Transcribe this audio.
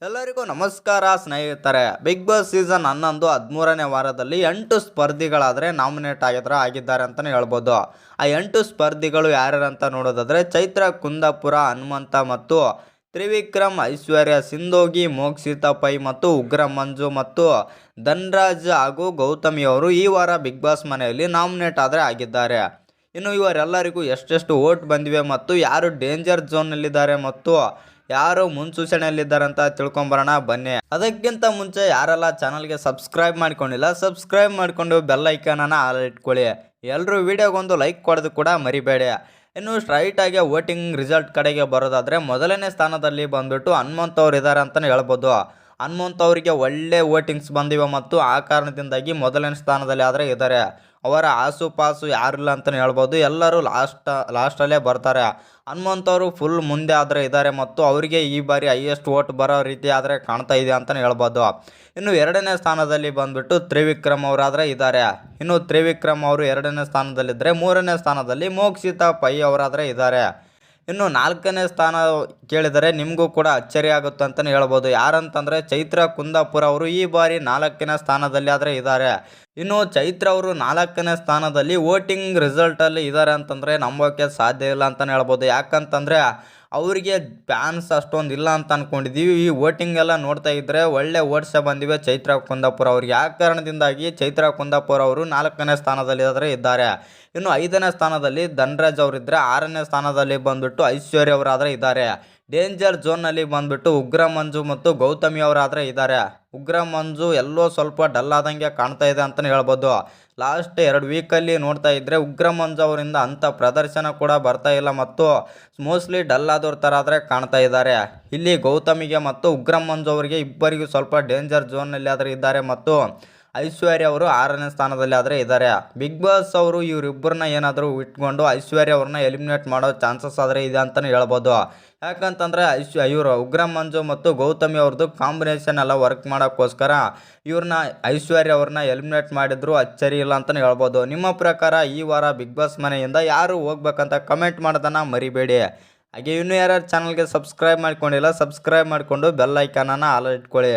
ಎಲ್ಲರಿಗೂ ನಮಸ್ಕಾರ ಸ್ನೇಹಿತರೆ. ಬಿಗ್ ಬಾಸ್ ಸೀಸನ್ 11 13ನೇ ವಾರದಲ್ಲಿ 8 ಸ್ಪರ್ಧಿಗಳಾದರೆ ನಾಮಿನೇಟ್ ಆಗಿದ್ದಾರೆ ಅಂತಲೇ ಹೇಳ್ಬೋದು. ಆ 8 ಸ್ಪರ್ಧಿಗಳು ಯಾರ್ಯಾರು ಅಂತ ನೋಡೋದಾದರೆ ಚೈತ್ರ ಕುಂದಾಪುರ, ಹನುಮಂತ ಮತ್ತು ತ್ರಿವಿಕ್ರಮ್, ಐಶ್ವರ್ಯ, ಸಿಂಧೋಗಿ, ಮೋಕ್ಷಿತಾ ಪೈ ಮತ್ತು ಉಗ್ರ ಮಂಜು ಮತ್ತು ಧನ್ರಾಜ್ ಹಾಗೂ ಗೌತಮಿ ಅವರು ಈ ವಾರ ಬಿಗ್ ಬಾಸ್ ಮನೆಯಲ್ಲಿ ನಾಮಿನೇಟ್ ಆಗಿದ್ದಾರೆ. ಇನ್ನು ಇವರೆಲ್ಲರಿಗೂ ಎಷ್ಟೆಷ್ಟು ವೋಟ್ ಬಂದಿವೆ ಮತ್ತು ಯಾರು ಡೇಂಜರ್ ಝೋನ್ನಲ್ಲಿದ್ದಾರೆ ಮತ್ತು ಯಾರು ಮುನ್ಸೂಚನೆಯಲ್ಲಿದ್ದಾರೆ ಅಂತ ತಿಳ್ಕೊಂಬರೋಣ ಬನ್ನಿ. ಅದಕ್ಕಿಂತ ಮುಂಚೆ ಯಾರೆಲ್ಲ ಚಾನಲ್ಗೆ ಸಬ್ಸ್ಕ್ರೈಬ್ ಮಾಡ್ಕೊಂಡಿಲ್ಲ ಸಬ್ಸ್ಕ್ರೈಬ್ ಮಾಡಿಕೊಂಡು ಬೆಲ್ ಐಕಾನನ್ನು ಆಲ್ ಇಟ್ಕೊಳ್ಳಿ. ಎಲ್ಲರೂ ವಿಡಿಯೋಗೊಂದು ಲೈಕ್ ಕೊಡೋದು ಕೂಡ ಮರಿಬೇಡಿ. ಇನ್ನು ಸ್ಟ್ರೈಟಾಗಿ ವೋಟಿಂಗ್ ರಿಸಲ್ಟ್ ಕಡೆಗೆ ಬರೋದಾದರೆ ಮೊದಲನೇ ಸ್ಥಾನದಲ್ಲಿ ಬಂದುಬಿಟ್ಟು ಹನುಮಂತ್ ಅವ್ರು ಇದ್ದಾರೆ ಅಂತಲೇ ಹೇಳ್ಬೋದು. ಹನುಮಂತ್ ಅವರಿಗೆ ಒಳ್ಳೆ ವೋಟಿಂಗ್ಸ್ ಬಂದಿವೆ ಮತ್ತು ಆ ಕಾರಣದಿಂದಾಗಿ ಮೊದಲನೇ ಸ್ಥಾನದಲ್ಲಿ ಆದರೆ ಇದ್ದಾರೆ. ಅವರ ಆಸುಪಾಸು ಯಾರಿಲ್ಲ ಅಂತಲೇ ಹೇಳ್ಬೋದು. ಎಲ್ಲರೂ ಲಾಸ್ಟಲ್ಲೇ ಬರ್ತಾರೆ. ಹನುಮಂತ್ ಅವರು ಫುಲ್ ಮುಂದೆ ಆದರೆ ಇದ್ದಾರೆ ಮತ್ತು ಅವರಿಗೆ ಈ ಬಾರಿ ಹೈಯೆಸ್ಟ್ ವೋಟ್ ಬರೋ ರೀತಿ ಆದರೆ ಕಾಣ್ತಾ ಇದೆ ಅಂತಲೇ ಹೇಳ್ಬೋದು. ಇನ್ನು ಎರಡನೇ ಸ್ಥಾನದಲ್ಲಿ ಬಂದುಬಿಟ್ಟು ತ್ರಿವಿಕ್ರಮ್ ಅವರಾದರೆ ಇದ್ದಾರೆ. ಇನ್ನು ತ್ರಿವಿಕ್ರಮ್ ಅವರು ಎರಡನೇ ಸ್ಥಾನದಲ್ಲಿದ್ದರೆ ಮೂರನೇ ಸ್ಥಾನದಲ್ಲಿ ಮೋಕ್ಷಿತಾ ಪೈ ಅವರಾದರೆ ಇದ್ದಾರೆ. ಇನ್ನು ನಾಲ್ಕನೇ ಸ್ಥಾನ ಕೇಳಿದರೆ ನಿಮಗೂ ಕೂಡ ಅಚ್ಚರಿ ಆಗುತ್ತೆ ಅಂತಲೇ ಹೇಳ್ಬೋದು. ಯಾರಂತಂದರೆ ಚೈತ್ರ ಕುಂದಾಪುರ ಅವರು ಈ ಬಾರಿ 4ನೇ ಸ್ಥಾನದಲ್ಲಿ ಆದರೆ ಇದ್ದಾರೆ. ಇನ್ನು ಚೈತ್ರ ಅವರು 4ನೇ ಸ್ಥಾನದಲ್ಲಿ ವೋಟಿಂಗ್ ರಿಸಲ್ಟಲ್ಲಿ ಇದ್ದಾರೆ ಅಂತಂದರೆ ನಂಬೋಕ್ಕೆ ಸಾಧ್ಯ ಇಲ್ಲ ಅಂತಲೇ ಹೇಳ್ಬೋದು. ಯಾಕಂತಂದರೆ ಅವರಿಗೆ ಫ್ಯಾನ್ಸ್ ಅಷ್ಟೊಂದು ಇಲ್ಲ ಅಂತ ಅಂದ್ಕೊಂಡಿದ್ದೀವಿ. ಈ ವೋಟಿಂಗ್ ಎಲ್ಲ ನೋಡ್ತಾ ಇದ್ದರೆ ಒಳ್ಳೆ ವೋಟ್ಸೇ ಬಂದಿವೆ ಚೈತ್ರ ಕುಂದಾಪುರ ಅವ್ರಿಗೆ. ಆ ಕಾರಣದಿಂದಾಗಿ ಚೈತ್ರ ಕುಂದಾಪುರ ಅವರು 4ನೇ ಸ್ಥಾನದಲ್ಲಿ ಆದರೆ ಇದ್ದಾರೆ. ಇನ್ನು 5ನೇ ಸ್ಥಾನದಲ್ಲಿ ಧನ್ರಾಜ್ ಅವರಿದ್ದರೆ 6ನೇ ಸ್ಥಾನದಲ್ಲಿ ಬಂದುಬಿಟ್ಟು ಐಶ್ವರ್ಯ ಅವರಾದರೆ ಇದ್ದಾರೆ. ಡೇಂಜರ್ ಝೋನ್ನಲ್ಲಿ ಬಂದುಬಿಟ್ಟು ಉಗ್ರ ಮಂಜು ಮತ್ತು ಗೌತಮಿ ಅವರಾದರೆ ಇದ್ದಾರೆ. ಉಗ್ರ ಮಂಜು ಎಲ್ಲೋ ಸ್ವಲ್ಪ ಡಲ್ ಆದಂಗೆ ಕಾಣ್ತಾ ಇದೆ ಅಂತಲೇ ಹೇಳ್ಬೋದು. ಲಾಸ್ಟ್ 2 ವೀಕಲ್ಲಿ ನೋಡ್ತಾ ಇದ್ದರೆ ಉಗ್ರ ಮಂಜು ಅವರಿಂದ ಅಂಥ ಪ್ರದರ್ಶನ ಕೂಡ ಬರ್ತಾ ಇಲ್ಲ ಮತ್ತು ಮೋಸ್ಟ್ಲಿ ಡಲ್ ಆದವ್ರ ಥರ ಆದರೆ ಕಾಣ್ತಾ ಇದ್ದಾರೆ. ಇಲ್ಲಿ ಗೌತಮಿಗೆ ಮತ್ತು ಉಗ್ರ ಮಂಜು ಅವರಿಗೆ ಇಬ್ಬರಿಗೂ ಸ್ವಲ್ಪ ಡೇಂಜರ್ ಝೋನ್ನಲ್ಲಿ ಆದರೆ ಇದ್ದಾರೆ ಮತ್ತು ಐಶ್ವರ್ಯ ಅವರು 6ನೇ ಸ್ಥಾನದಲ್ಲಿ ಆದರೆ ಇದ್ದಾರೆ. ಬಿಗ್ ಬಾಸ್ ಅವರು ಇವರಿಬ್ಬರನ್ನ ಏನಾದರೂ ಇಟ್ಕೊಂಡು ಐಶ್ವರ್ಯ ಅವ್ರನ್ನ ಎಲಿಮಿನೇಟ್ ಮಾಡೋ ಚಾನ್ಸಸ್ ಆದರೆ ಇದೆ ಅಂತಲೇ ಹೇಳ್ಬೋದು. ಯಾಕಂತಂದರೆ ಇವರು ಉಗ್ರ ಮಂಜು ಮತ್ತು ಗೌತಮಿ ಅವ್ರದ್ದು ಕಾಂಬಿನೇಷನ್ ಎಲ್ಲ ವರ್ಕ್ ಮಾಡೋಕ್ಕೋಸ್ಕರ ಇವ್ರನ್ನ ಐಶ್ವರ್ಯ ಅವ್ರನ್ನ ಎಲಿಮಿನೇಟ್ ಮಾಡಿದ್ರು ಅಚ್ಚರಿ ಇಲ್ಲ ಅಂತಲೇ ಹೇಳ್ಬೋದು. ನಿಮ್ಮ ಪ್ರಕಾರ ಈ ವಾರ ಬಿಗ್ ಬಾಸ್ ಮನೆಯಿಂದ ಯಾರು ಹೋಗ್ಬೇಕಂತ ಕಮೆಂಟ್ ಮಾಡೋದನ್ನು ಮರಿಬೇಡಿ. ಹಾಗೆ ಇನ್ನೂ ಯಾರ್ಯಾರು ಚಾನಲ್ಗೆ ಸಬ್ಸ್ಕ್ರೈಬ್ ಮಾಡ್ಕೊಂಡಿಲ್ಲ ಸಬ್ಸ್ಕ್ರೈಬ್ ಮಾಡಿಕೊಂಡು ಬೆಲ್ ಐಕಾನನ್ನು ಆಲ್ ಇಟ್ಕೊಳ್ಳಿ.